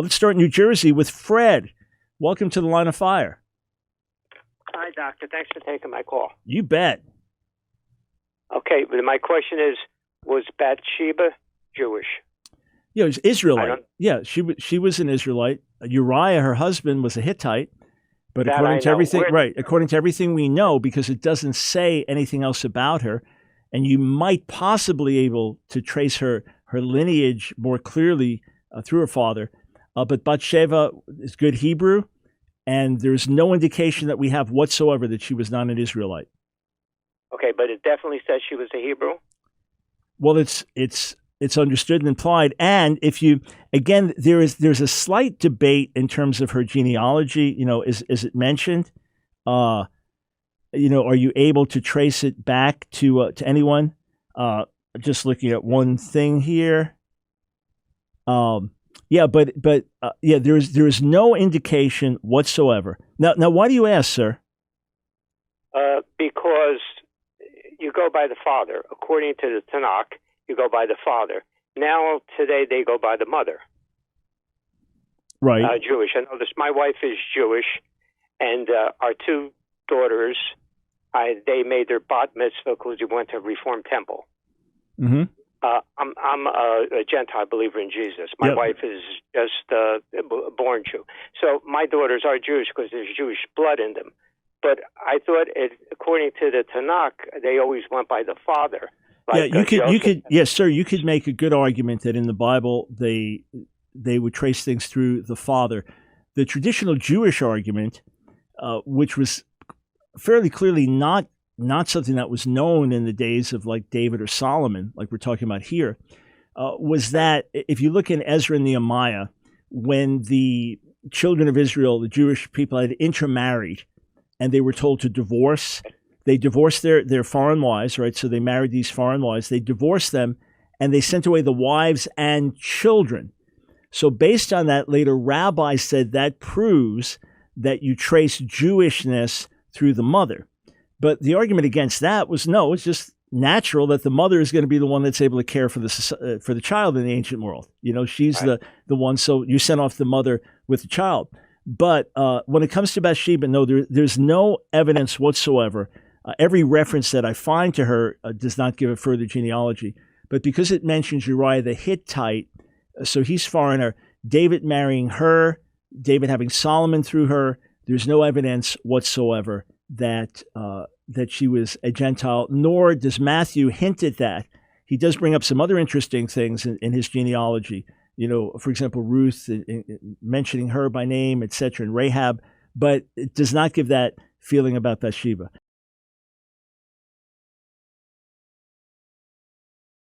Let's start in New Jersey with Fred. Welcome to the Line of Fire. Hi, Doctor. Thanks for taking my call. You bet. Okay, but my question is, was Bathsheba Jewish? Yeah, it was Israelite. Yeah, she was an Israelite. Uriah, her husband, was a Hittite. But according to everything, according to everything we know, because it doesn't say anything else about her, and you might possibly able to trace her lineage more clearly through her father. But Bathsheba is good Hebrew, and there's no indication that we have whatsoever that she was not an Israelite. Okay, but it definitely says she was a Hebrew? Well, it's understood and implied. And if you, again, there's a slight debate in terms of her genealogy. Is it mentioned? Are you able to trace it back to anyone? Just looking at one thing here. There is no indication whatsoever. Now, why do you ask, sir? Because you go by the father. According to the Tanakh, you go by the father. Now, today, they go by the mother. Right. Jewish. I know this. My wife is Jewish, and our two daughters, they made their bat mitzvah because we went to a Reformed temple. Mm-hmm. I'm a Gentile believer in Jesus. My wife is just born Jew. So my daughters are Jewish because there's Jewish blood in them. But I thought, according to the Tanakh, they always went by the father. Like, you could make a good argument that in the Bible they would trace things through the father. The traditional Jewish argument, which was fairly clearly not something that was known in the days of like David or Solomon, like we're talking about here, was that if you look in Ezra and Nehemiah, when the children of Israel, the Jewish people, had intermarried and they were told to divorce, they divorced their foreign wives, right? So they married these foreign wives, they divorced them, and they sent away the wives and children. So based on that, later rabbis said that proves that you trace Jewishness through the mother. But the argument against that was, no, it's just natural that the mother is going to be the one that's able to care for the child in the ancient world. She's the one, so you sent off the mother with the child. But when it comes to Bathsheba, no, there's no evidence whatsoever. Every reference that I find to her does not give a further genealogy. But because it mentions Uriah the Hittite, so he's foreigner, David marrying her, David having Solomon through her, there's no evidence whatsoever that she was a Gentile, nor does Matthew hint at that. He does bring up some other interesting things in his genealogy. For example, Ruth, mentioning her by name, etc., and Rahab, but it does not give that feeling about Bathsheba.